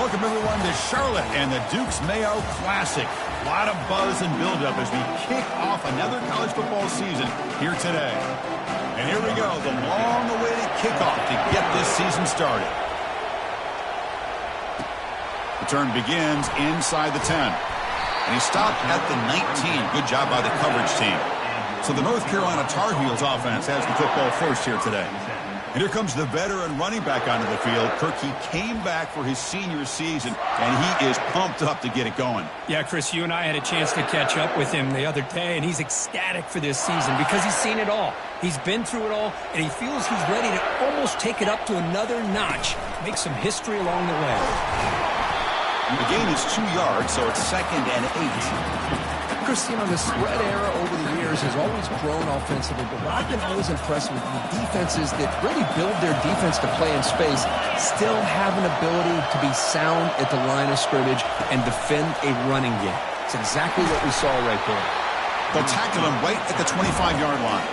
Welcome, everyone, to Charlotte and the Duke's Mayo Classic. A lot of buzz and buildup as we kick off another college football season here today. And here we go, the long-awaited kickoff to get this season started. The turn begins inside the 10. And he stopped at the 19. Good job by the coverage team. So the North Carolina Tar Heels offense has the football first here today. And here comes the veteran running back onto the field. Kirk, he came back for his senior season, and he is pumped up to get it going. Yeah, Chris, you and I had a chance to catch up with him the other day, and he's ecstatic for this season because he's seen it all. He's been through it all, and he feels he's ready to almost take it up to another notch, make some history along the way. The gain is 2 yards, so it's 2nd and 8. Chris, you know, the spread era over the years has always grown offensively, but what I've been always impressed with the defenses that really build their defense to play in space still have an ability to be sound at the line of scrimmage and defend a running game. It's exactly what we saw right there. They'll tackle him right at the 25-yard line.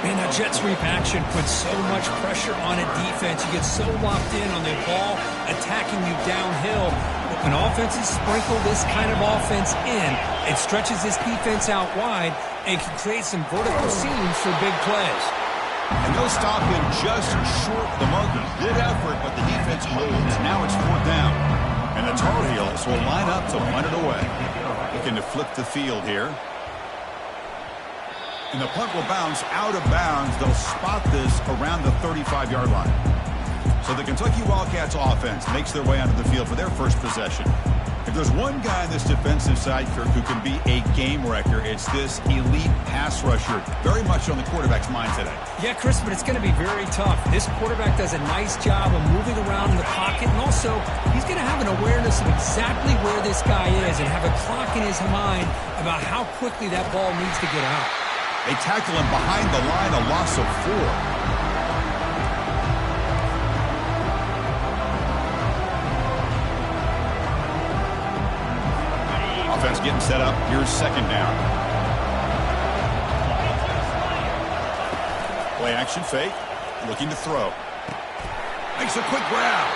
Man, that jet sweep action puts so much pressure on a defense. You get so locked in on the ball attacking you downhill. But when offenses sprinkle this kind of offense in, it stretches this defense out wide and can create some vertical seams for big plays. And they'll stop him just short of the marker. Good effort, but the defense holds. Now it's 4th down. And the Tar Heels will line up to punt it away. Looking to flip the field here. And the punt will bounce out of bounds. They'll spot this around the 35-yard line. So the Kentucky Wildcats offense makes their way onto the field for their first possession. If there's one guy on this defensive side, Kirk, who can be a game wrecker, it's this elite pass rusher. Very much on the quarterback's mind today. Yeah, Chris, but it's going to be very tough. This quarterback does a nice job of moving around in the pocket, and also he's going to have an awareness of exactly where this guy is and have a clock in his mind about how quickly that ball needs to get out. They tackle him behind the line, a loss of 4. Offense getting set up. Here's 2nd down. Play action fake. Looking to throw. Makes a quick grab.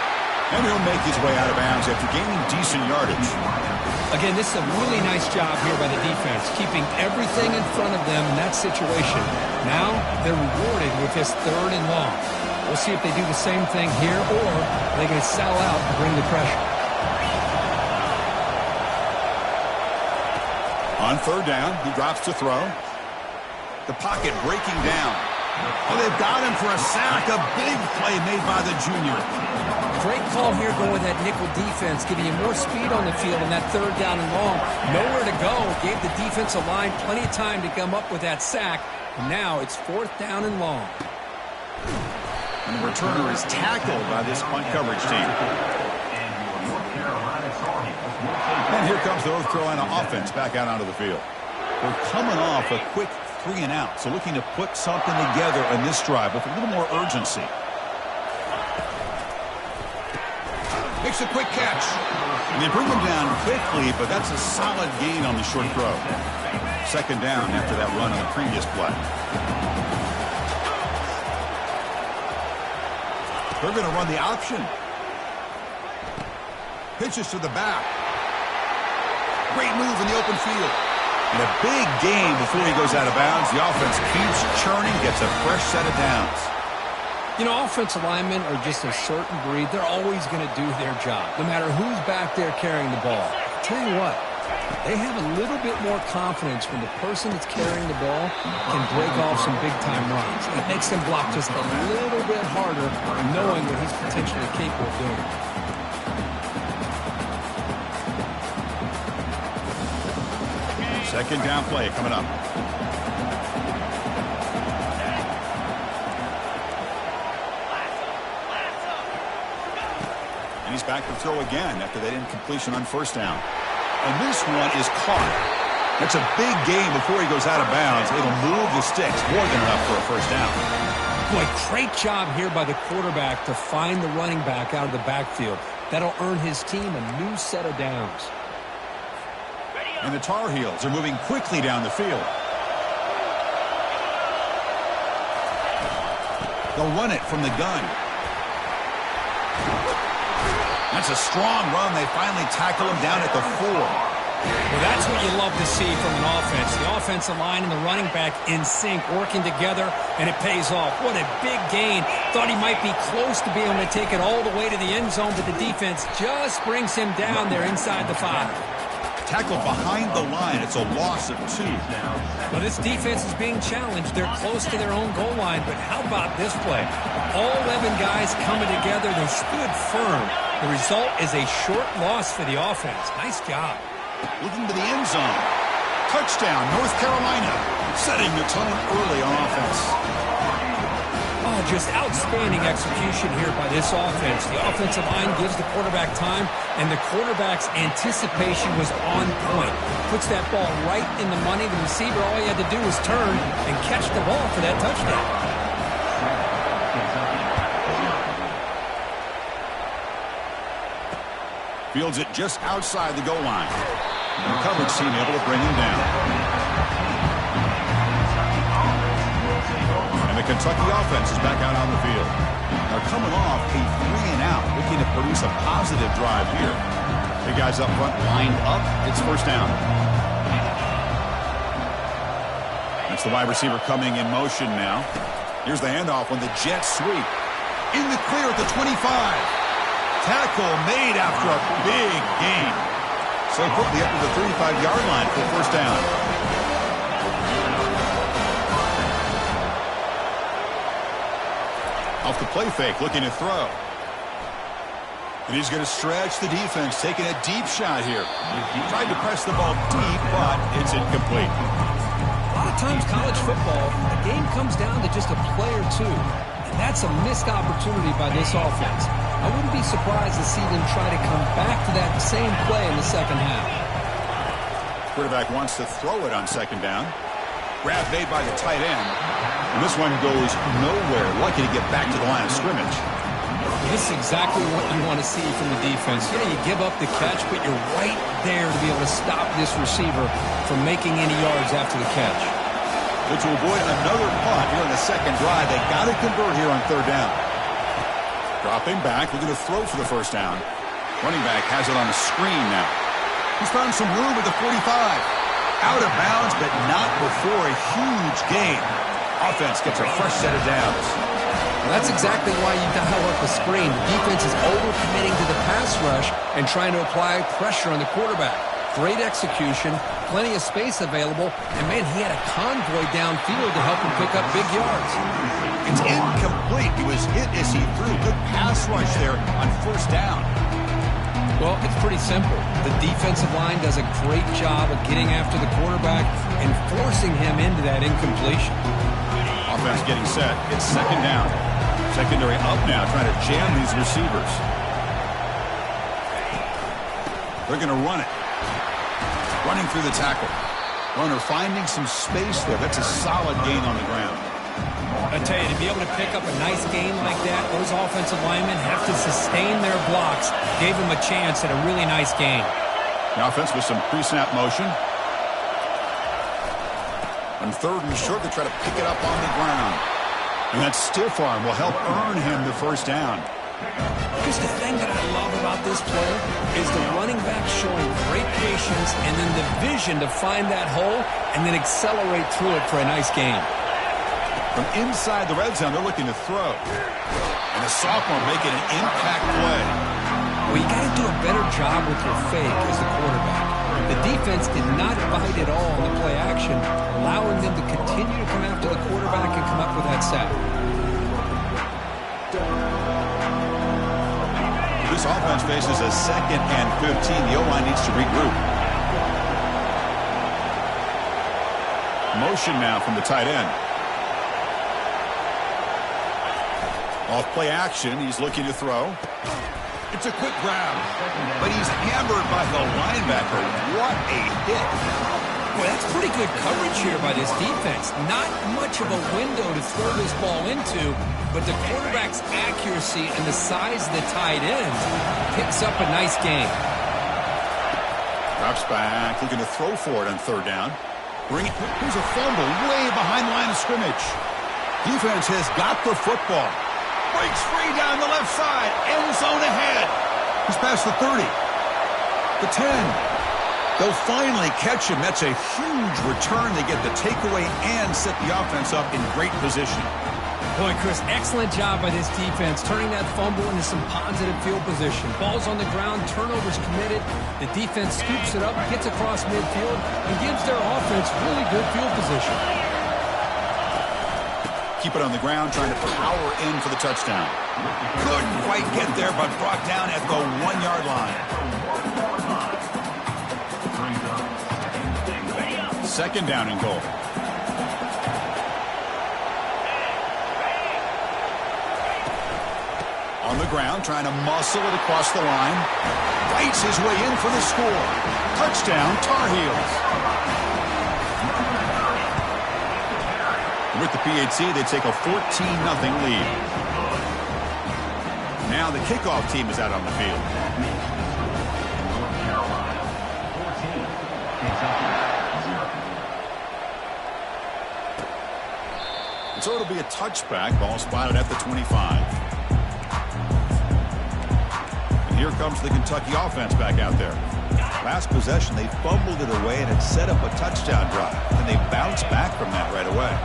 And he'll make his way out of bounds after gaining decent yardage. Again, this is a really nice job here by the defense, keeping everything in front of them in that situation. Now they're rewarded with this 3rd and long. We'll see if they do the same thing here, or are they going to sell out and bring the pressure. On 3rd down, he drops to throw. The pocket breaking down. Oh, they've got him for a sack. A big play made by the junior. Great call here going with that nickel defense, giving you more speed on the field on that 3rd down and long. Nowhere to go. Gave the defensive line plenty of time to come up with that sack. And now it's 4th down and long. And the returner is tackled by this punt coverage team. And here comes the North Carolina offense back out onto the field. We're coming off a quick 3 and out, so looking to put something together in this drive with a little more urgency. Makes a quick catch. And they bring him down quickly, but that's a solid gain on the short throw. 2nd down after that run on the previous play. They're going to run the option. Pitches to the back. Great move in the open field. And a big gain before he goes out of bounds. The offense keeps churning, gets a fresh set of downs. You know, offensive linemen are just a certain breed. They're always going to do their job, no matter who's back there carrying the ball. I'll tell you what, they have a little bit more confidence when the person that's carrying the ball can break off some big-time runs. It makes them block just a little bit harder, knowing what he's potentially capable of doing. Second down play coming up. And he's back to throw again after that incompletion on 1st down. And this one is caught. That's a big gain before he goes out of bounds. It'll move the sticks more than enough for a 1st down. Boy, great job here by the quarterback to find the running back out of the backfield. That'll earn his team a new set of downs. And the Tar Heels are moving quickly down the field. They'll run it from the gun. That's a strong run. They finally tackle him down at the 4. Well, that's what you love to see from an offense. The offensive line and the running back in sync, working together, and it pays off. What a big gain. Thought he might be close to being able to take it all the way to the end zone, but the defense just brings him down there inside the 5. Tackled behind the line. It's a loss of 2. Well, this defense is being challenged. They're close to their own goal line, but how about this play? All 11 guys coming together. They stood firm. The result is a short loss for the offense. Nice job. Looking to the end zone. Touchdown, North Carolina. Setting the tone early on offense. Oh, just outstanding execution here by this offense. The offensive line gives the quarterback time, and the quarterback's anticipation was on point. Puts that ball right in the money. The receiver, all he had to do was turn and catch the ball for that touchdown. Fields it just outside the goal line. And the coverage team able to bring him down. And the Kentucky offense is back out on the field. They're coming off a 3-and-out, looking to produce a positive drive here. The guys up front lined up. It's first down. That's the wide receiver coming in motion now. Here's the handoff on the jet sweep. In the clear at the 25. Tackle made after a big gain. So quickly up to the 35-yard line for first down. Off the play fake, looking to throw. And he's going to stretch the defense, taking a deep shot here. He tried to press the ball deep, but it's incomplete. A lot of times college football, the game comes down to just a play or two. And that's a missed opportunity by this offense. I wouldn't be surprised to see them try to come back to that same play in the second half. Quarterback wants to throw it on second down. Grab made by the tight end. And this one goes nowhere. Lucky to get back to the line of scrimmage. This is exactly what you want to see from the defense. Yeah, you give up the catch, but you're right there to be able to stop this receiver from making any yards after the catch. But to avoid another punt here in the second drive, they got to convert here on third down. Dropping back, looking to throw for the first down. Running back has it on the screen now. He's found some room at the 45. Out of bounds, but not before a huge gain. Offense gets a fresh set of downs. Well, that's exactly why you dial up the screen. The defense is overcommitting to the pass rush and trying to apply pressure on the quarterback. Great execution, plenty of space available, and man, he had a convoy downfield to help him pick up big yards. It's incomplete. He was hit as he threw. Good pass rush there on first down. Well, it's pretty simple. The defensive line does a great job of getting after the quarterback and forcing him into that incompletion. Offense getting set. It's second down. Secondary up now, trying to jam these receivers. They're going to run it. Running through the tackle. Runner finding some space there. That's a solid gain on the ground. I tell you, to be able to pick up a nice gain like that, those offensive linemen have to sustain their blocks. Gave them a chance at a really nice gain. The offense with some pre-snap motion. On third and short, they try to pick it up on the ground. And that stiff arm will help earn him the first down. Just the thing that I love about this play is the running back showing great patience and then the vision to find that hole and then accelerate through it for a nice gain. From inside the red zone, they're looking to throw. And the sophomore making an impact play. Well, you got to do a better job with your fake as the quarterback. The defense did not bite at all on the play action, allowing them to continue to come after the quarterback and come up with that sack. This offense faces a 2nd and 15. The O-line needs to regroup. Motion now from the tight end. Off play action, he's looking to throw. It's a quick grab, but he's hammered by the linebacker. What a hit. Boy, that's pretty good coverage here by this defense. Not much of a window to throw this ball into, but the quarterback's accuracy and the size of the tight end picks up a nice gain. Drops back, looking to throw for it on third down. Here's a fumble way behind the line of scrimmage. Defense has got the football. Breaks free down the left side. End zone ahead. He's past the 30. The 10. They'll finally catch him. That's a huge return. They get the takeaway and set the offense up in great position. Boy, Chris, excellent job by this defense, turning that fumble into some positive field position. Ball's on the ground, turnovers committed. The defense scoops it up, gets across midfield, and gives their offense really good field position. Keep it on the ground, trying to power in for the touchdown. Couldn't quite get there, but brought down at the 1-yard line. Second down and goal. On the ground, trying to muscle it across the line. Fights his way in for the score. Touchdown, Tar Heels. With the PAT, they take a 14-0 lead. Now the kickoff team is out on the field. And so it'll be a touchback. Ball spotted at the 25. And here comes the Kentucky offense back out there. Last possession, they fumbled it away, and it set up a touchdown drive. And they bounced back from that right away.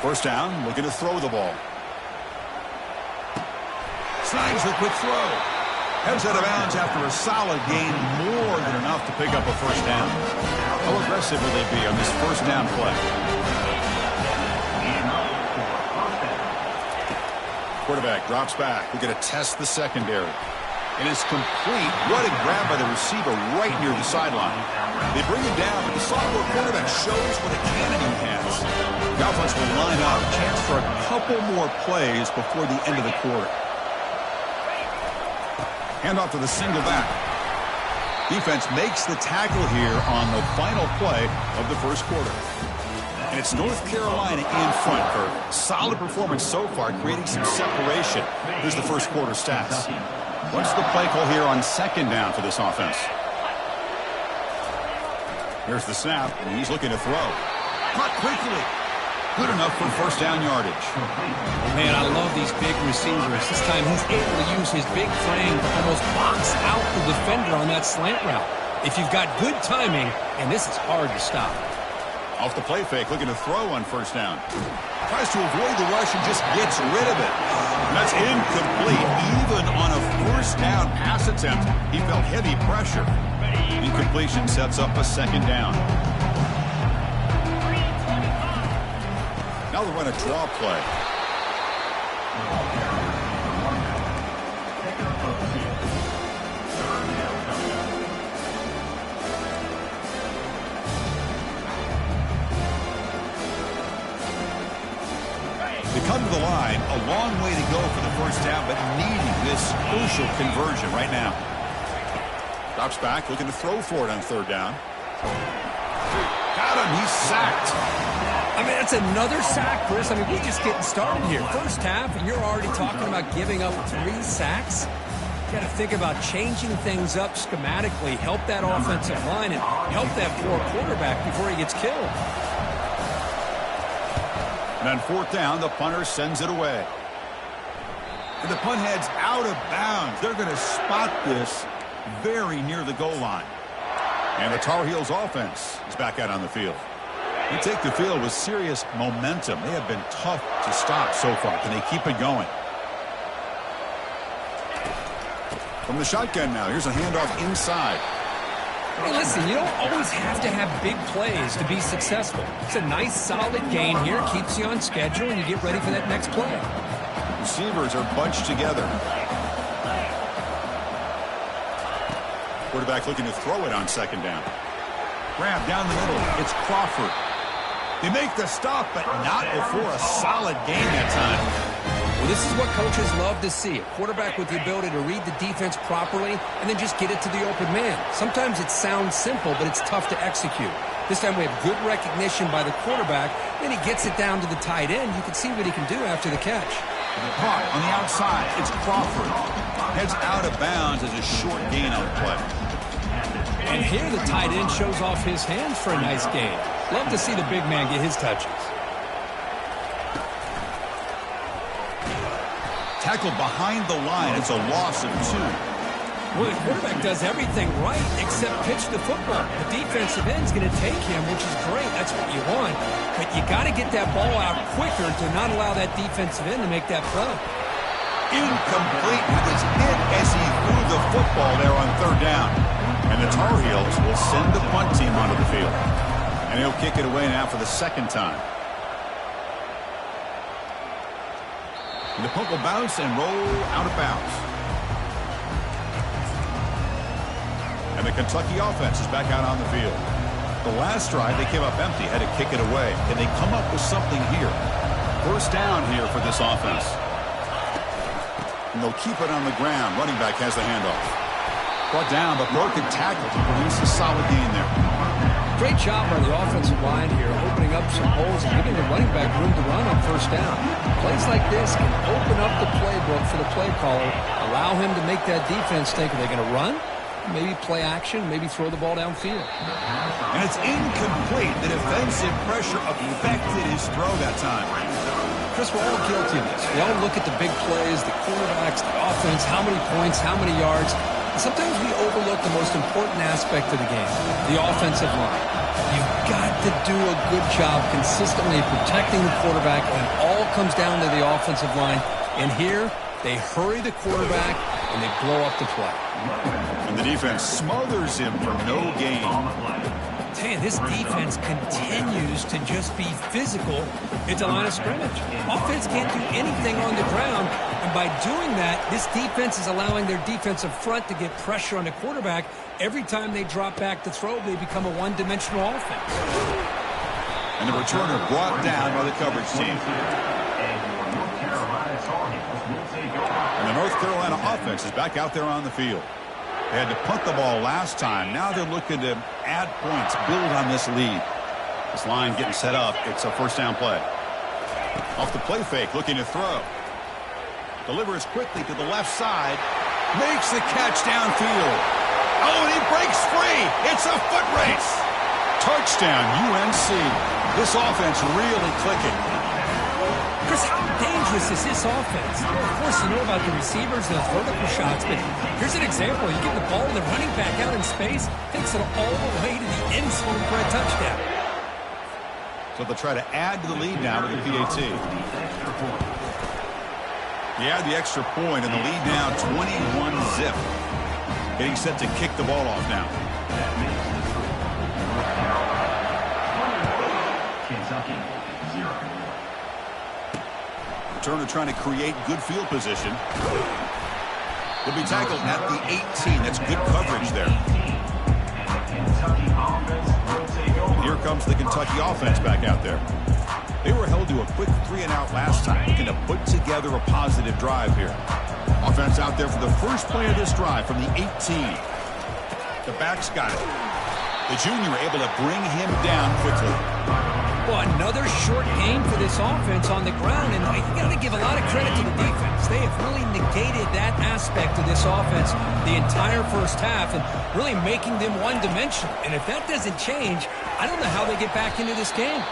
First down, looking to throw the ball. Snides the quick throw. Heads out of bounds after a solid gain, more than enough to pick up a first down. How aggressive will they be on this first down play? Quarterback drops back. We're going to test the secondary. It is complete. What a grab by the receiver right near the sideline. They bring him down, but the sophomore quarterback shows what a cannon he has. The offense will line up. Chance for a couple more plays before the end of the quarter. Handoff to the single back. Defense makes the tackle here on the final play of the first quarter. And it's North Carolina in front for solid performance so far, creating some separation. Here's the first quarter stats. What's the play call here on second down for this offense? Here's the snap, and he's looking to throw. Caught quickly. Good enough for first down yardage. Man, I love these big receivers. This time he's able to use his big frame to almost box out the defender on that slant route. If you've got good timing, and this is hard to stop. Off the play fake, looking to throw on first down. Tries to avoid the rush and just gets rid of it. And that's incomplete. Even on a first down pass attempt, he felt heavy pressure. Incompletion sets up a second down. Now they'll run a draw play. They come to the line, a long way to go for the first down, but needing this crucial conversion right now. Drops back, looking to throw for it on third down. Got him, he's sacked. I mean, that's another sack, Chris. I mean, we're just getting started here. First half, and you're already talking about giving up 3 sacks. You got to think about changing things up schematically, help that offensive line, and help that poor quarterback before he gets killed. And on fourth down, the punter sends it away. And the punt heads out of bounds. They're going to spot this very near the goal line. And the Tar Heels offense is back out on the field. They take the field with serious momentum. They have been tough to stop so far. Can they keep it going? From the shotgun now, here's a handoff inside. Hey, listen, you don't always have to have big plays to be successful. It's a nice, solid gain here. Keeps you on schedule, and you get ready for that next play. Receivers are bunched together. Quarterback looking to throw it on second down. Grab down the middle. It's Crawford. They make the stop, but not before a solid gain that time. Well, this is what coaches love to see. A quarterback with the ability to read the defense properly and then just get it to the open man. Sometimes it sounds simple, but it's tough to execute. This time we have good recognition by the quarterback. Then he gets it down to the tight end. You can see what he can do after the catch. Caught on the outside. It's Crawford. Heads out of bounds as a short gain on the play. And here the tight end shows off his hands for a nice gain. Love to see the big man get his touches. Tackled behind the line. It's a loss of 2. Well, the quarterback does everything right except pitch the football. The defensive end's going to take him, which is great. That's what you want. But you got to get that ball out quicker to not allow that defensive end to make that play. Incomplete. He was hit as he threw the football there on 3rd down. And the Tar Heels will send the punt team onto the field. And he'll kick it away now for the 2nd time. And the punt will bounce and roll out of bounds. And the Kentucky offense is back out on the field. The last drive, they came up empty, had to kick it away. Can they come up with something here? 1st down here for this offense. And they'll keep it on the ground. Running back has the handoff. Brought down, but broken tackle to produce a solid gain there. Great job by the offensive line here, opening up some holes and giving the running back room to run on 1st down. Plays like this can open up the playbook for the play caller, allow him to make that defense think, are they going to run? Maybe play action, maybe throw the ball downfield. And it's incomplete. The defensive pressure affected his throw that time. Chris, we're all guilty of this. We all look at the big plays, the quarterbacks, the offense, how many points, how many yards. And sometimes we overlook the most important aspect of the game, the offensive line. You've got to do a good job consistently protecting the quarterback, and it all comes down to the offensive line. And here, they hurry the quarterback, and they blow up the play. And the defense smothers him for no gain. Tell you, this defense continues to just be physical at the line of scrimmage. Offense can't do anything on the ground, and by doing that, this defense is allowing their defensive front to get pressure on the quarterback. Every time they drop back to throw, they become a one-dimensional offense. And the returner brought down by the coverage team. And the North Carolina offense is back out there on the field. They had to punt the ball last time. Now they're looking to add points, build on this lead. This line getting set up. It's a 1st down play. Off the play fake, looking to throw. Delivers quickly to the left side. Makes the catch downfield. Oh, and he breaks free. It's a foot race. Touchdown, UNC. This offense really clicking. Chris, how dangerous is this offense? Well, of course, you know about the receivers and the vertical shots, but here's an example. You give the ball to the running back out in space, takes it all the way to the end zone for a touchdown. So they'll try to add to the lead now with the PAT. They add the extra point, and the lead now 21-zip. Getting set to kick the ball off now. Kentucky, 0. Turner trying to create good field position. Will be tackled at the 18. That's good coverage there. And here comes the Kentucky offense back out there. They were held to a quick 3-and-out last time, looking to put together a positive drive here. Offense out there for the first play of this drive from the 18. The backs got it. The junior able to bring him down quickly. Well, another short game for this offense on the ground, and you got to give a lot of credit to the defense. They have really negated that aspect of this offense the entire 1st half and really making them one-dimensional. And if that doesn't change, I don't know how they get back into this game.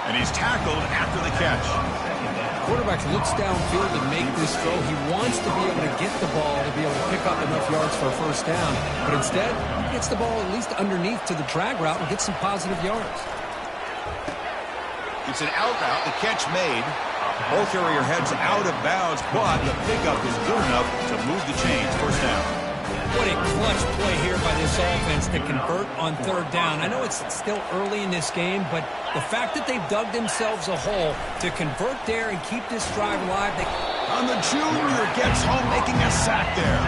And he's tackled after the catch. The quarterback looks downfield to make this throw. He wants to be able to get the ball to be able to pick up enough yards for a 1st down. But instead, he gets the ball at least underneath to the drag route and gets some positive yards. It's an out route, the catch made. Ball carrier heads out of bounds, but the pickup is good enough to move the chains. 1st down. What a clutch play here by this offense to convert on 3rd down. I know it's still early in this game, but the fact that they've dug themselves a hole to convert there and keep this drive alive. And the junior gets home, making a sack there.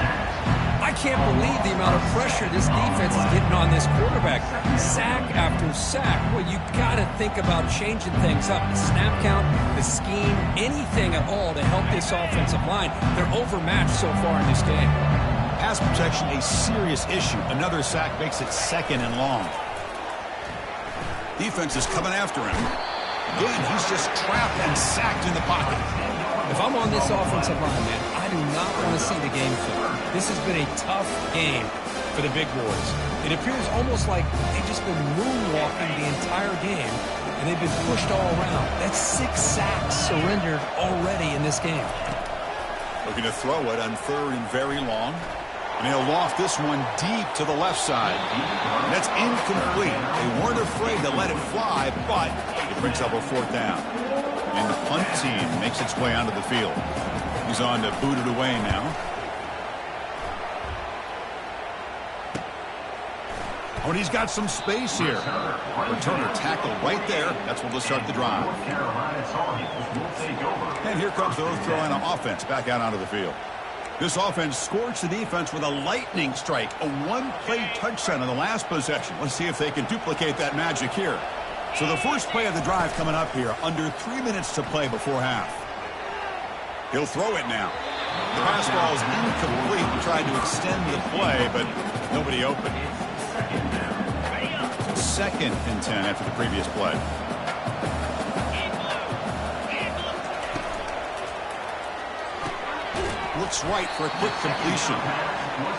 I can't believe the amount of pressure this defense is getting on this quarterback. Sack after sack. Well, you got to think about changing things up. The snap count, the scheme, anything at all to help this offensive line. They're overmatched so far in this game. Pass protection, a serious issue. Another sack makes it 2nd and long. Defense is coming after him. Again, he's just trapped and sacked in the pocket. If I'm on this offensive line, man, I do not want to see the game film. This has been a tough game for the big boys. It appears almost like they've just been moonwalking the entire game, and they've been pushed all around. That's 6 sacks surrendered already in this game. Looking to throw it on 3rd and very long. And he'll loft this one deep to the left side. And that's incomplete. They weren't afraid to let it fly, but it brings up a 4th down. And the punt team makes its way onto the field. He's on to boot it away now. Oh, and he's got some space here. Returner tackled right there. That's what will start the drive. And here comes the North Carolina offense back out onto the field. This offense scorched the defense with a lightning strike, a one-play touchdown in the last possession. Let's see if they can duplicate that magic here. So the first play of the drive coming up here, under 3 minutes to play before half. He'll throw it now. The pass ball is incomplete. He tried to extend the play, but nobody open. 2nd and 10 after the previous play. Looks right for a quick completion.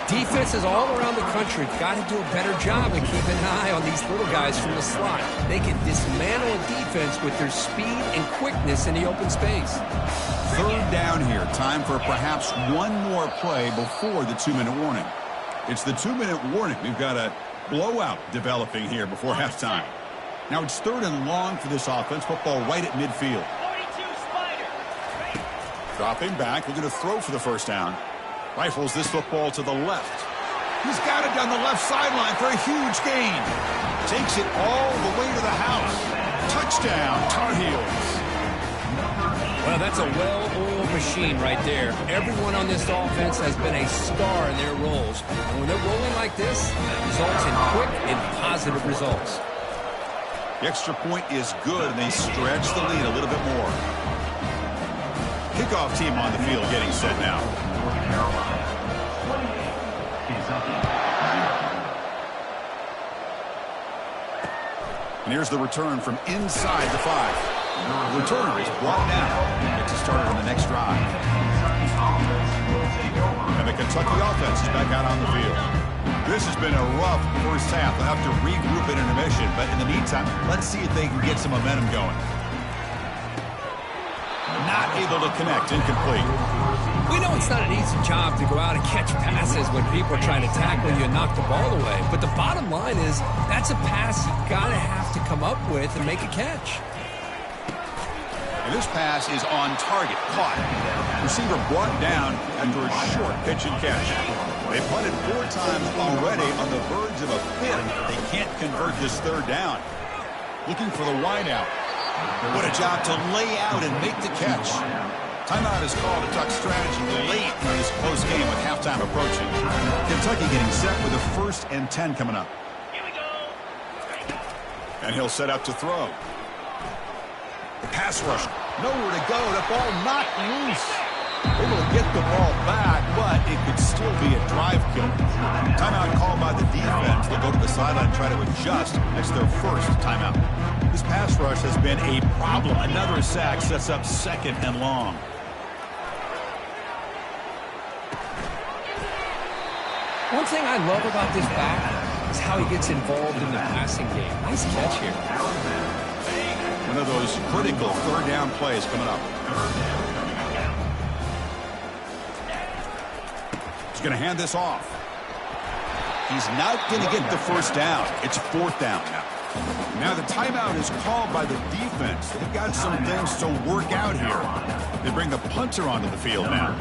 Defenses all around the country got to do a better job of keeping an eye on these little guys from the slot. They can dismantle a defense with their speed and quickness in the open space. 3rd down here. Time for perhaps one more play before the 2-minute warning. It's the 2-minute warning. We've got a blowout developing here before halftime. Now it's 3rd and long for this offense. Football right at midfield. Dropping back, looking to throw for the 1st down. Rifles this football to the left. He's got it down the left sideline for a huge gain. Takes it all the way to the house. Touchdown, Tar Heels. Well, that's a well-oiled machine right there. Everyone on this offense has been a star in their roles. And when they're rolling like this, it results in quick and positive results. The extra point is good, and they stretch the lead a little bit more. Kickoff team on the field getting set now. And here's the return from inside the 5. The returner is brought down. Gets us started on the next drive. And the Kentucky offense is back out on the field. This has been a rough first half. They'll have to regroup at intermission, but in the meantime, let's see if they can get some momentum going. Not able to connect, incomplete. We know it's not an easy job to go out and catch passes when people are trying to tackle you and knock the ball away. But the bottom line is that's a pass you gotta have to come up with and make a catch. And this pass is on target, caught. Receiver brought down after a short pitch and catch. They punted 4 times already on the verge of a 5th. They can't convert this 3rd down. Looking for the wideout. What a job to lay out and make the catch. Timeout is called to talk strategy late in this close game with halftime approaching. Kentucky getting set with a 1st and 10 coming up. Here we go. And he'll set up to throw. Pass rush. Nowhere to go. The ball knocked loose. Able to get the ball back, but it could still be a drive kill. Timeout called by the defense. They'll go to the sideline and try to adjust. That's their 1st timeout. This pass rush has been a problem. Another sack sets up 2nd and long. One thing I love about this back is how he gets involved in the passing game. Nice catch here. One of those critical 3rd down plays coming up. He's going to hand this off. He's not going to get the 1st down. It's 4th down now. Now the timeout is called by the defense. They've got some things to work out here. They bring the punter onto the field now.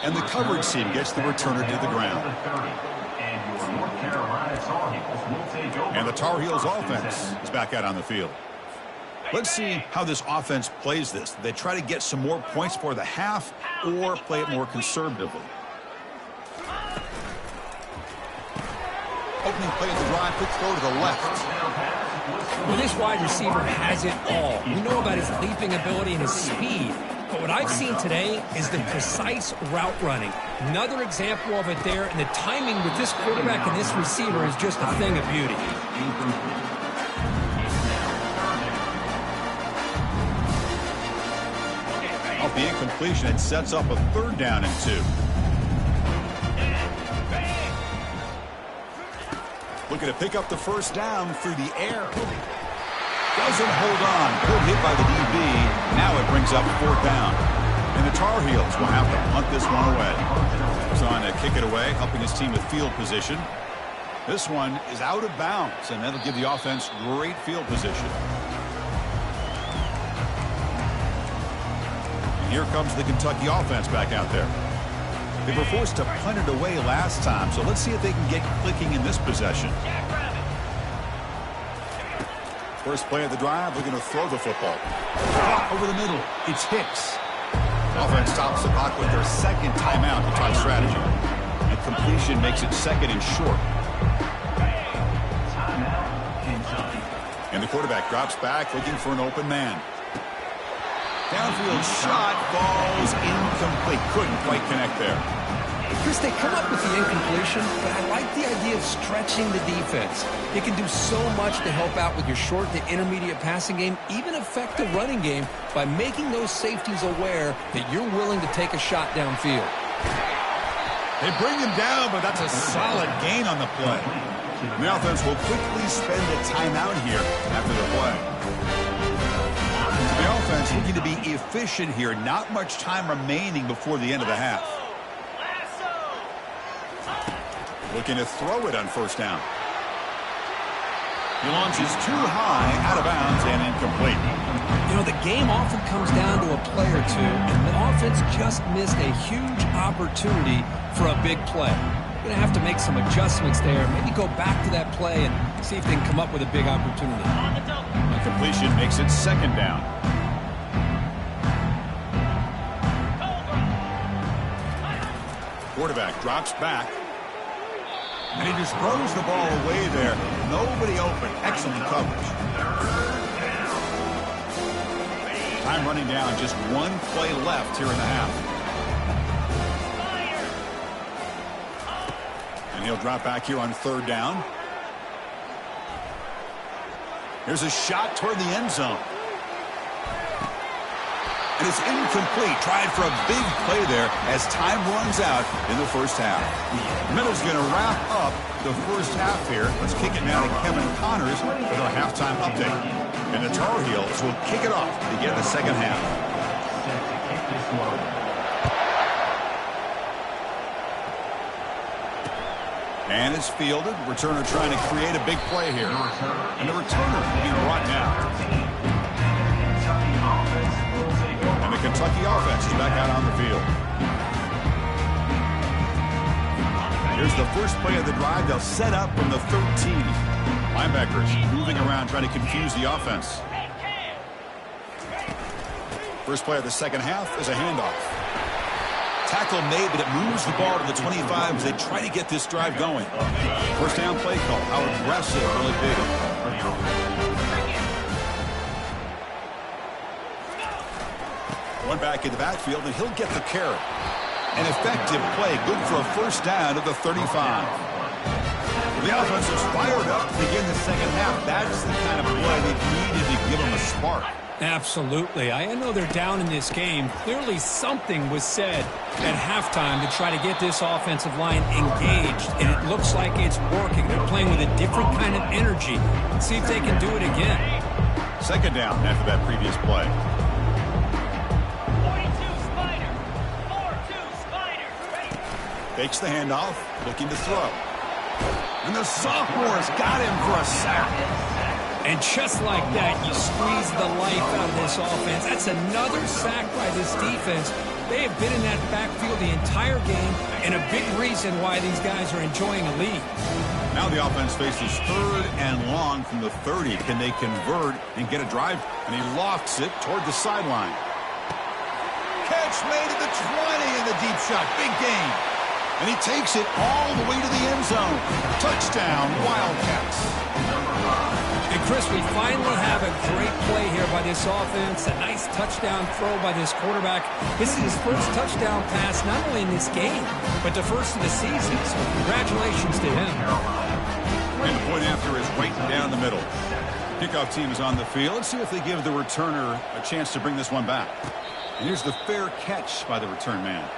And the coverage team gets the returner to the ground. And the Tar Heels offense is back out on the field. Let's see how this offense plays this. They try to get some more points for the half or play it more conservatively. Opening play of the drive, quick throw to the left. Well, this wide receiver has it all. We know about his leaping ability and his speed. But what I've seen today is the precise route running. Another example of it there, and the timing with this quarterback and this receiver is just a thing of beauty. Off the incompletion, it sets up a 3rd down and 2. Looking to pick up the first down through the air. Doesn't hold on. Good hit by the DB. Now it brings up 4th down. And the Tar Heels will have to punt this one away. Trying to kick it away, helping his team with field position. This one is out of bounds, and that'll give the offense great field position. And here comes the Kentucky offense back out there. They were forced to punt it away last time, so let's see if they can get clicking in this possession. First play of the drive, we're going to throw the football. Over the middle, it's Hicks. Offense stops the clock with their second timeout to try strategy. And completion makes it 2nd and short. And the quarterback drops back, looking for an open man. Downfield shot falls incomplete. Couldn't quite connect there. Chris, they come up with the incompletion, but I like the idea of stretching the defense. It can do so much to help out with your short to intermediate passing game, even affect the running game by making those safeties aware that you're willing to take a shot downfield. They bring him down, but that's a solid gain on the play. The offense will quickly spend a timeout here after the play. So the offense looking to be efficient here. Not much time remaining before the end of the half. Looking to throw it on first down. He launches too high, out of bounds, and incomplete. You know, the game often comes down to a play or two, and the offense just missed a huge opportunity for a big play. Going to have to make some adjustments there. Maybe go back to that play and see if they can come up with a big opportunity. The completion makes it 2nd down. Quarterback drops back. And he just throws the ball away there. Nobody open. Excellent coverage. Time running down. Just one play left here in the half. And he'll drop back here on 3rd down. Here's a shot toward the end zone. And it's incomplete. Tried for a big play there as time runs out in the first half. Miller's going to wrap up the first half here. Let's kick it now to Kevin Connors with our halftime update. And the Tar Heels will kick it off to begin the second half. And it's fielded. Returner trying to create a big play here. And the returner being brought down. And the Kentucky offense is back out on the field. Here's the first play of the drive. They'll set up from the 13. Linebackers moving around trying to confuse the offense. First play of the second half is a handoff. Tackle made, but it moves the ball to the 25 as they try to get this drive going. First down play call. How aggressive will it be? One back in the backfield, and he'll get the carry. An effective play, good for a first down at the 35. The offense is fired up to begin the second half. That's the kind of play they needed to give them a spark. Absolutely. I know they're down in this game. Clearly something was said at halftime to try to get this offensive line engaged, and it looks like it's working. They're playing with a different kind of energy. Let's see if they can do it again. Second down after that previous play. 42 Spider. 4-2 Spider. Fakes the handoff, looking to throw. And the sophomore's got him for a sack. And just like that, you squeeze the life out of this offense. That's another sack by this defense. They have been in that backfield the entire game, and a big reason why these guys are enjoying a lead. Now the offense faces 3rd and long from the 30. Can they convert and get a drive? And he lofts it toward the sideline. Catch made at the 20 in the deep shot. Big gain. And he takes it all the way to the end zone. Touchdown, Wildcats. And Chris, we finally have a great play here by this offense. A nice touchdown throw by this quarterback. This is his first touchdown pass, not only in this game, but the first of the season. So congratulations to him. And the point after is right down the middle. Kickoff team is on the field. Let's see if they give the returner a chance to bring this one back. And here's the fair catch by the return man.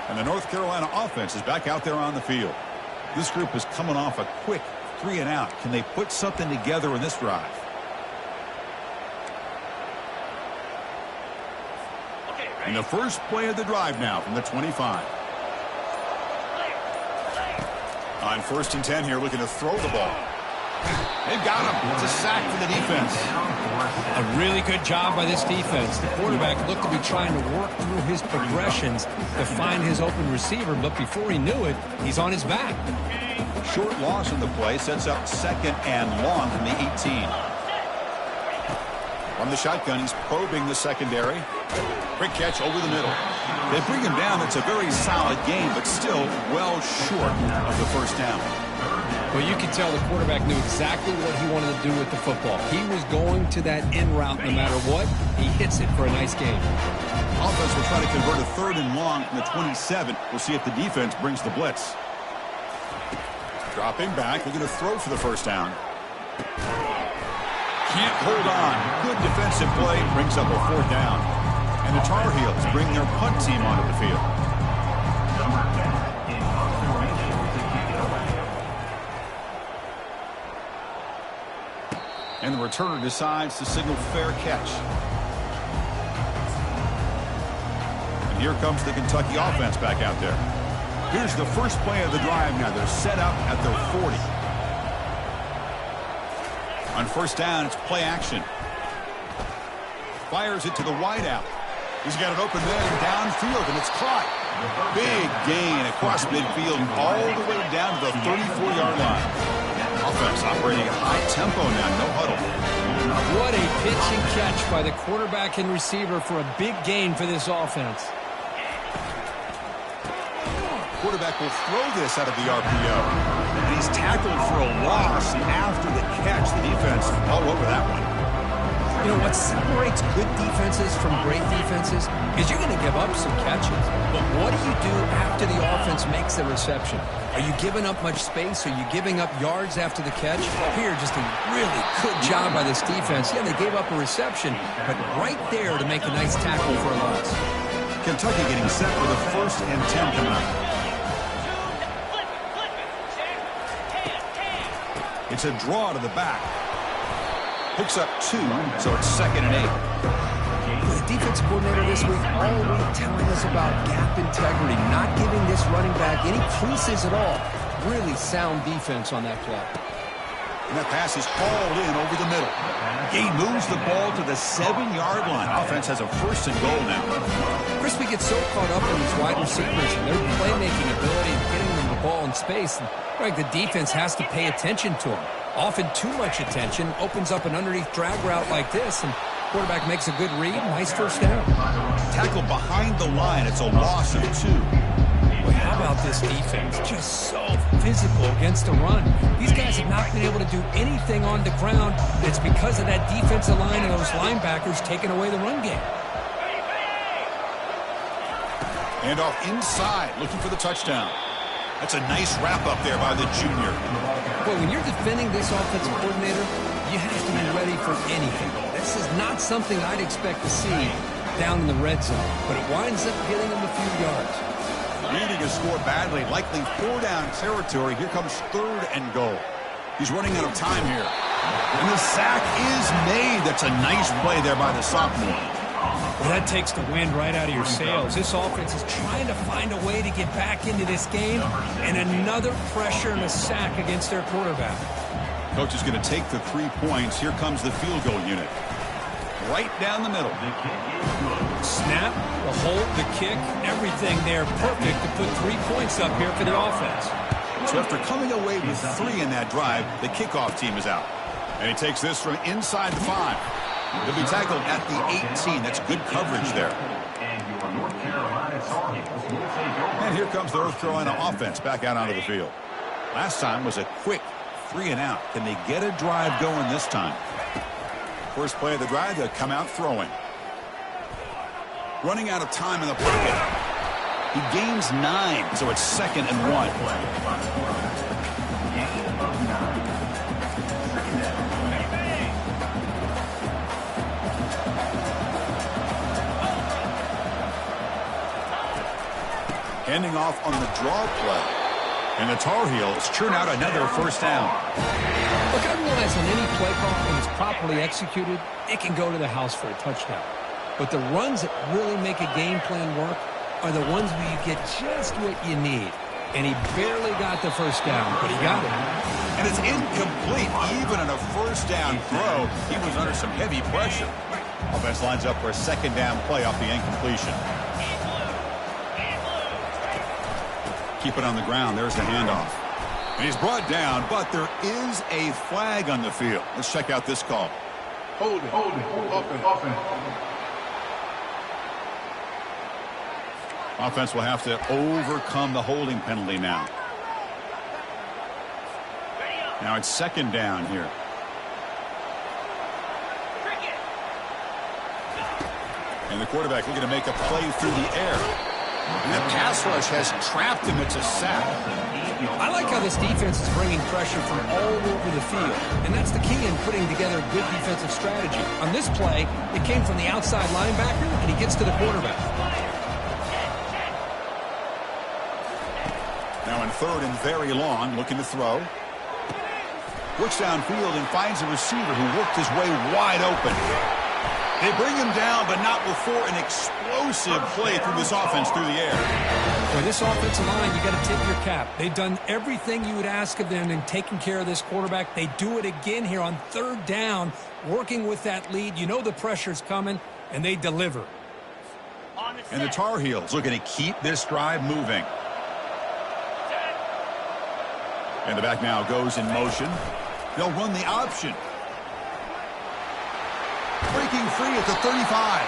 And the North Carolina offense is back out there on the field. This group is coming off a quick 3 and out. Can they put something together in this drive? And the first play of the drive now from the 25. On 1st and 10 here, looking to throw the ball. They've got him. It's a sack for the defense. A really good job by this defense. The quarterback looked to be trying to work through his progressions to find his open receiver, but before he knew it, he's on his back. Short loss in the play sets up 2nd and long from the 18. From the shotgun, he's probing the secondary. Quick catch over the middle. They bring him down. It's a very solid game, but still well short of the first down. Well, you can tell the quarterback knew exactly what he wanted to do with the football. He was going to that in route no matter what. He hits it for a nice game. Offense will try to convert a 3rd and long from the 27. We'll see if the defense brings the blitz. Dropping back, looking to throw for the first down. Can't hold on. Good defensive play, brings up a 4th down. And the Tar Heels bring their punt team onto the field. And the returner decides to signal fair catch. And here comes the Kentucky offense back out there. Here's the first play of the drive now. They're set up at their 40. On 1st down, it's play action. Fires it to the wideout. He's got an open man downfield, and it's caught. Big gain across midfield all the way down to the 34-yard line. Offense operating at high tempo now, no huddle. What a pitch and catch by the quarterback and receiver for a big gain for this offense. Quarterback will throw this out of the RPO. And he's tackled for a loss after the catch. The defense all over that one. You know, what separates good defenses from great defenses is you're going to give up some catches. But what do you do after the offense makes the reception? Are you giving up much space? Are you giving up yards after the catch? Here, just a really good job by this defense. Yeah, they gave up a reception, but right there to make a nice tackle for a loss. Kentucky getting set for the 1st and 10 coming up. It's a draw to the back. Picks up 2, so it's 2nd and 8. The defensive coordinator this week all week telling us about gap integrity, not giving this running back any creases at all. Really sound defense on that play. And that pass is hauled in over the middle. He moves the ball to the 7-yard line. Offense has a 1st and goal now. Chris, we get so caught up in these wide receivers and their playmaking ability and getting them the ball in space. And, right, the defense has to pay attention to them. Often too much attention opens up an underneath drag route like this, and quarterback makes a good read. Nice first down. Tackle behind the line. It's a loss of 2. Boy, how about this defense? Just so physical against the run. These guys have not been able to do anything on the ground. It's because of that defensive line and those linebackers taking away the run game. And off inside, looking for the touchdown. That's a nice wrap up there by the junior. Boy, when you're defending this offensive coordinator, you have to be ready for anything. This is not something I'd expect to see down in the red zone, but it winds up getting them a few yards. Needing to score badly, likely 4-down territory. Here comes 3rd and goal. He's running out of time here. And the sack is made. That's a nice play there by the sophomore. Well, that takes the wind right out of your sails. This offense is trying to find a way to get back into this game, and another pressure and a sack against their quarterback. Coach is going to take the 3 points. Here comes the field goal unit. Right down the middle. Snap, the hold, the kick, everything there perfect to put 3 points up here for the offense. So after coming away with 3 in that drive, the kickoff team is out. And he takes this from inside the 5. He'll be tackled at the 18. That's good coverage there. And here comes the North Carolina offense back out onto the field. Last time was a quick 3 and out. Can they get a drive going this time? First play of the drive, they'll come out throwing. Running out of time in the pocket. He gains 9, so it's 2nd and 1. Handing off on the draw play. And the Tar Heels churn out another first down. Look, I realize on any play call, when it's properly executed, it can go to the house for a touchdown. But the runs that really make a game plan work are the ones where you get just what you need. And he barely got the first down, but he got it. And it's incomplete. Even on a first down throw, he was under some heavy pressure. Offense lines up for a second down play off the incompletion. Keep it on the ground. There's the handoff. And he's brought down, but there is a flag on the field. Let's check out this call. Hold it. Offense. Offense will have to overcome the holding penalty now. Now it's second down here. And the quarterback looking to make a play through the air. And the pass rush has trapped him. It's a sack. I like how this defense is bringing pressure from all over the field. And that's the key in putting together good defensive strategy. On this play, it came from the outside linebacker, and he gets to the quarterback. Now in third and very long, looking to throw. Works downfield and finds a receiver who worked his way wide open. They bring him down, but not before an explosive play through this offense through the air. For this offensive line, you got to tip your cap. They've done everything you would ask of them in taking care of this quarterback. They do it again here on third down, working with that lead. You know the pressure's coming, and they deliver. And the Tar Heels looking to keep this drive moving. And the back now goes in motion. They'll run the option. Breaking free at the 35.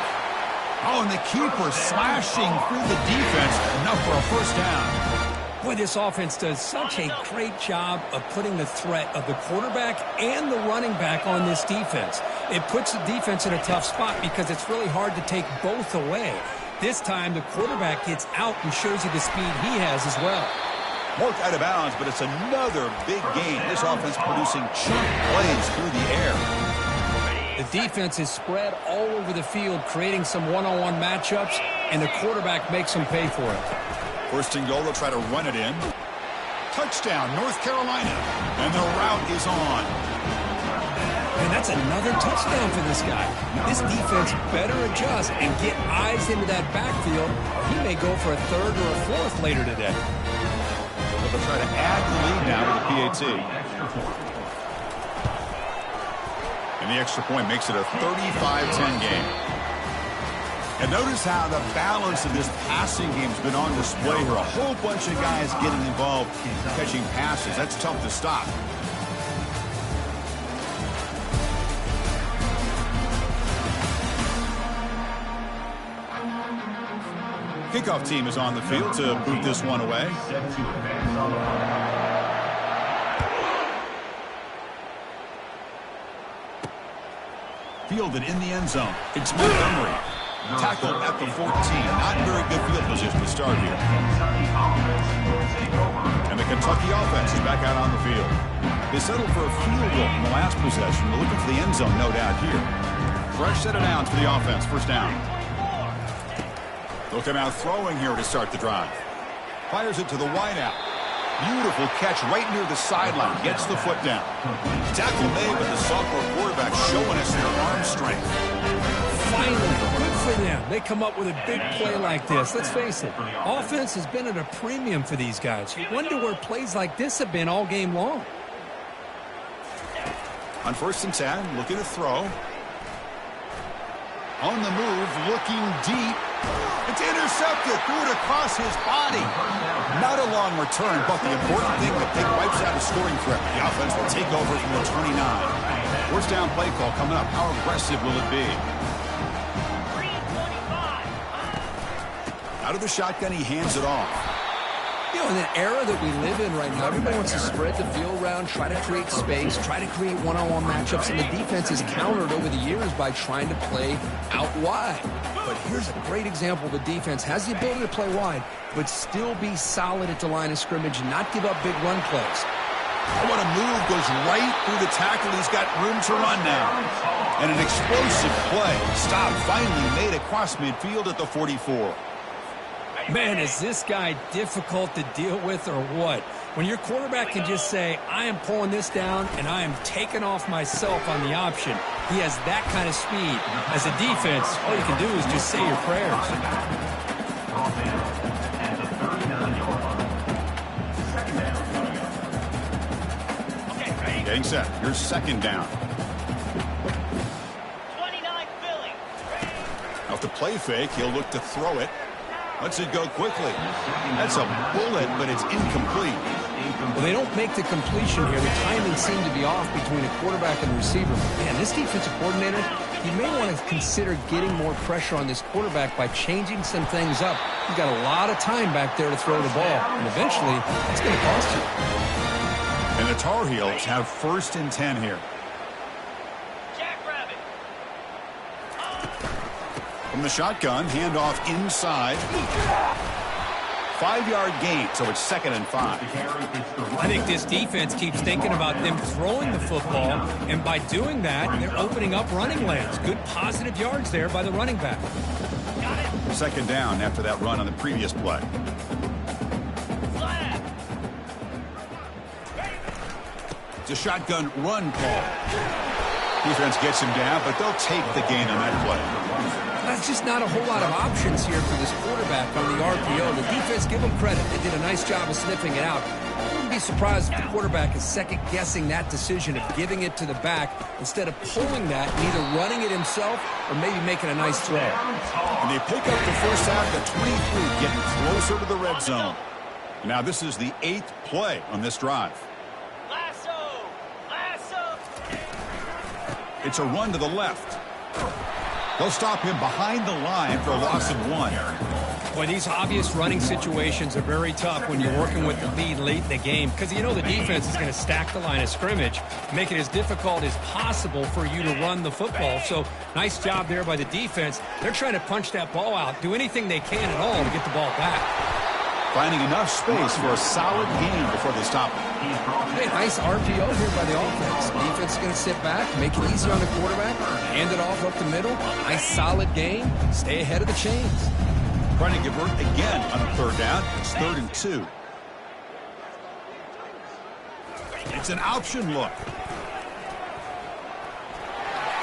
Oh, and the keeper slashing through the defense. Enough for a first down. Boy, this offense does such a great job of putting the threat of the quarterback and the running back on this defense. It puts the defense in a tough spot because it's really hard to take both away. This time, the quarterback gets out and shows you the speed he has as well. Marked out of bounds, but it's another big gain. This offense producing chunk plays through the air. The defense is spread all over the field, creating some one-on-one matchups, and the quarterback makes them pay for it. First and goal, they'll try to run it in. Touchdown, North Carolina. And the route is on. And that's another touchdown for this guy. This defense better adjust and get eyes into that backfield, or he may go for a third or a fourth later today. They'll try to add the lead now to the PAT. And the extra point makes it a 35-10 game. And notice how the balance of this passing game has been on display here. A whole bunch of guys getting involved catching passes. That's tough to stop. Kickoff team is on the field to boot this one away. Fielded in the end zone. It's Montgomery. Tackled at the 14. Not very good field position to start here. And the Kentucky offense is back out on the field. They settled for a field goal in the last possession. They're looking for the end zone, no doubt here. Fresh set of downs for the offense. First down. They'll come out throwing here to start the drive. Fires it to the wideout. Beautiful catch right near the sideline. Gets the foot down. Tackle made, but the sophomore quarterback showing us their arm strength. Finally, good for them. They come up with a big play like this. Let's face it, offense has been at a premium for these guys. You wonder where plays like this have been all game long. On first and 10, looking to throw. On the move, looking deep. It's intercepted. Threw it across his body. Not a long return, but the important thing, the pick wipes out a scoring threat. The offense will take over from the 29. First down play call coming up. How aggressive will it be? Out of the shotgun, he hands it off. You know, in an era that we live in right now, everybody wants to spread the field around, try to create space, try to create one-on-one matchups, and the defense is countered over the years by trying to play out wide. But here's a great example. The defense has the ability to play wide, but still be solid at the line of scrimmage and not give up big run plays. Oh, what a move. Goes right through the tackle. He's got room to run now. And an explosive play. Stop finally made across midfield at the 44. Man, is this guy difficult to deal with or what? When your quarterback can just say, I am pulling this down and I am taking off myself on the option. He has that kind of speed. As a defense, all you can do is just say your prayers. Getting set. Here's second down. 29 Philly. Off the play fake, he'll look to throw it. Lets it go quickly. That's a bullet, but it's incomplete. Well, they don't make the completion here. The timing seemed to be off between a quarterback and a receiver. Man, this defensive coordinator, you may want to consider getting more pressure on this quarterback by changing some things up. He's got a lot of time back there to throw the ball, and eventually, it's going to cost you. And the Tar Heels have 1st and 10 here. Jackrabbit. From the shotgun, handoff inside. 5-yard gain, so it's 2nd and 5. I think this defense keeps thinking about them throwing the football, and by doing that, they're opening up running lanes. Good positive yards there by the running back. 2nd down after that run on the previous play. It's a shotgun run call. Defense gets him down, but they'll take the gain on that play. That's just not a whole lot of options here for this quarterback on the RPO. The defense, give them credit. They did a nice job of sniffing it out. I wouldn't be surprised if the quarterback is second-guessing that decision of giving it to the back instead of pulling that and either running it himself or maybe making a nice throw. And they pick up the first half at 23, getting closer to the red zone. Now this is the 8th play on this drive. Lasso. It's a run to the left. They'll stop him behind the line for a loss of 1. Boy, these obvious running situations are very tough when you're working with the lead late in the game because you know the defense is going to stack the line of scrimmage, make it as difficult as possible for you to run the football. So nice job there by the defense. They're trying to punch that ball out, do anything they can at all to get the ball back. Finding enough space for a solid gain before they stop him. Hey, nice RPO here by the offense. Defense is going to sit back, make it easy on the quarterback, hand it off up the middle. Nice solid gain. Stay ahead of the chains. Trying to convert again on the 3rd down. It's 3rd and 2. It's an option look.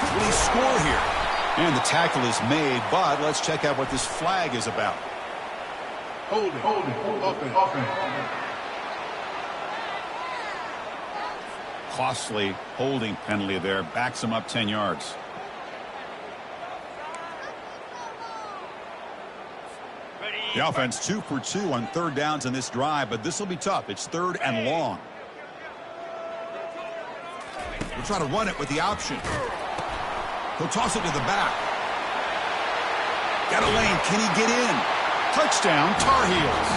Will he score here? And the tackle is made, but let's check out what this flag is about. Hold it. Offense. Costly holding penalty there. Backs him up 10 yards. The offense 2 for 2 on 3rd downs in this drive, but this will be tough. It's 3rd and long. We'll try to run it with the option. He'll toss it to the back. Got a lane. Can he get in? Touchdown, Tar Heels.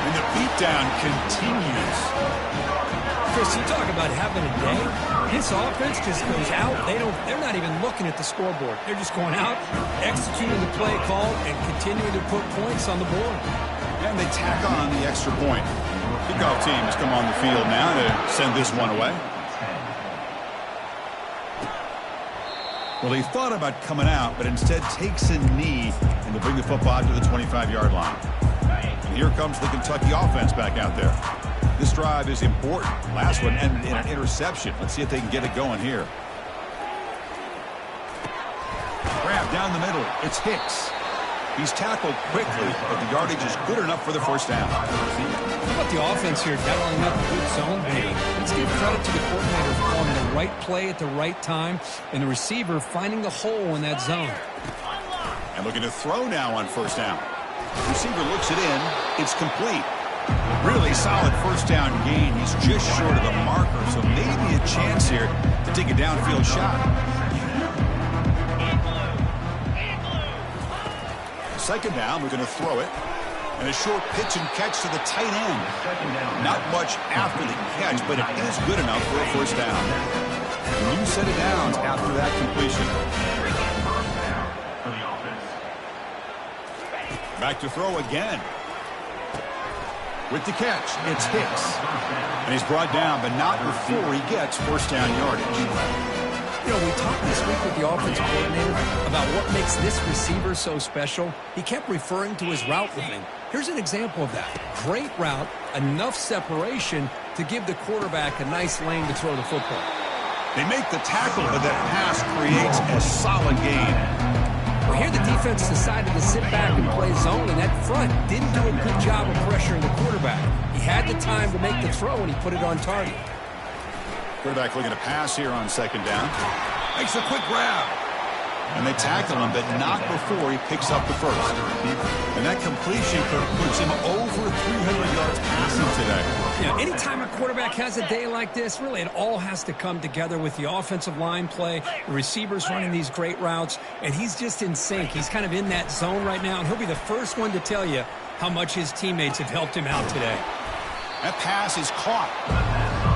And the beatdown continues. Chris, you talk about having a day. This offense just goes out. They're not even looking at the scoreboard. They're just going out, executing the play call, and continuing to put points on the board. And they tack on the extra point. Kickoff team has come on the field now to send this one away. Well, he thought about coming out, but instead takes a knee and to bring the football to the 25-yard line. And here comes the Kentucky offense back out there. This drive is important. Last one ended in an interception. Let's see if they can get it going here. Grab down the middle. It's Hicks. He's tackled quickly, but the yardage is good enough for the first down. How about the offense here dialing up a good zone reading? Let's give credit to the coordinator for calling the right play at the right time and the receiver finding the hole in that zone. And looking to throw now on first down. The receiver looks it in. It's complete. Really solid first down gain. He's just short of the marker, so maybe a chance here to take a downfield shot. Second down, we're going to throw it. And a short pitch and catch to the tight end. Not much after the catch, but it is good enough for a first down. A new set of downs after that completion. Back to throw again. With the catch, it's Hicks. And he's brought down, but not before he gets first down yardage. You know, we talked this week with the offensive coordinator about what makes this receiver so special. He kept referring to his route running. Here's an example of that. Great route, enough separation to give the quarterback a nice lane to throw the football. They make the tackle, but that pass creates a solid gain. Well, here the defense decided to sit back and play zone, and that front didn't do a good job of pressuring the quarterback. He had the time to make the throw, and he put it on target. Quarterback looking to pass here on second down. Makes a quick grab. And they tackle him, but not before he picks up the first. And that completion puts him over 300 yards passing today. Yeah, anytime a quarterback has a day like this, really it all has to come together with the offensive line play, the receivers running these great routes, and he's just in sync. He's kind of in that zone right now, and he'll be the first one to tell you how much his teammates have helped him out today. That pass is caught.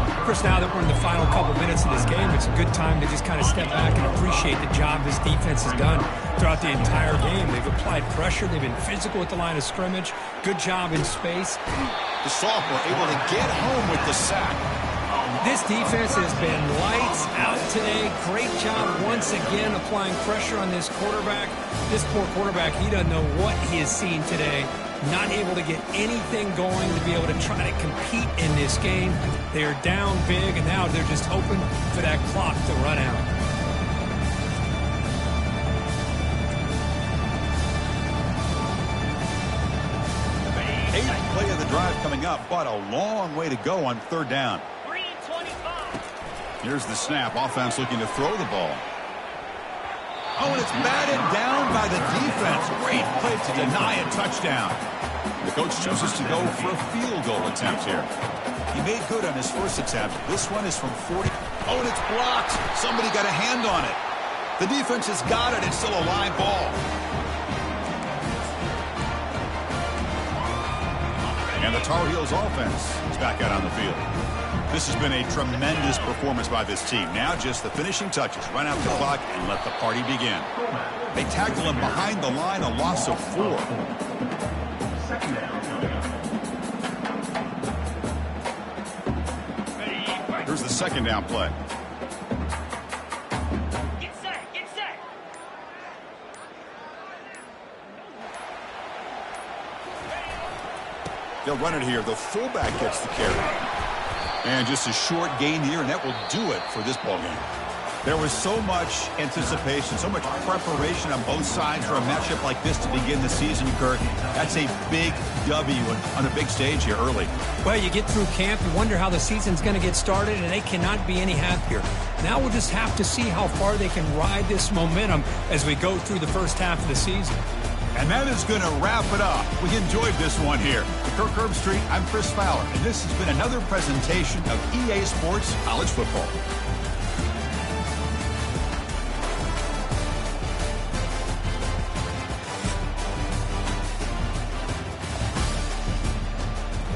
Of course, now that we're in the final couple minutes of this game, it's a good time to just kind of step back and appreciate the job this defense has done throughout the entire game. They've applied pressure. They've been physical at the line of scrimmage. Good job in space. The sophomore able to get home with the sack. This defense has been lights out today. Great job once again applying pressure on this quarterback. This poor quarterback, he doesn't know what he has seen today. Not able to get anything going to be able to try to compete in this game. They are down big, and now they're just hoping for that clock to run out. Eighth play of the drive coming up, but a long way to go on third down. 3:25. Here's the snap. Offense looking to throw the ball. Oh, and it's batted down by the defense. Great play to deny a touchdown. The coach chooses to go for a field goal attempt here. He made good on his first attempt. This one is from 40. Oh, and it's blocked. Somebody got a hand on it. The defense has got it. It's still a live ball. And the Tar Heels offense is back out on the field. This has been a tremendous performance by this team. Now just the finishing touches. Run out the clock and let the party begin. They tackle him behind the line, a loss of 4. Here's the second down play. Get set, get set. They'll run it here. The fullback gets the carry. And just a short gain here, and that will do it for this ball game. There was so much anticipation, so much preparation on both sides for a matchup like this to begin the season, Kirk. That's a big W on a big stage here early. Well, you get through camp, you wonder how the season's going to get started, and they cannot be any happier. Now we'll just have to see how far they can ride this momentum as we go through the first half of the season. And that is going to wrap it up. We enjoyed this one here. For Kirk Herbstreit, I'm Chris Fowler, and this has been another presentation of EA Sports College Football.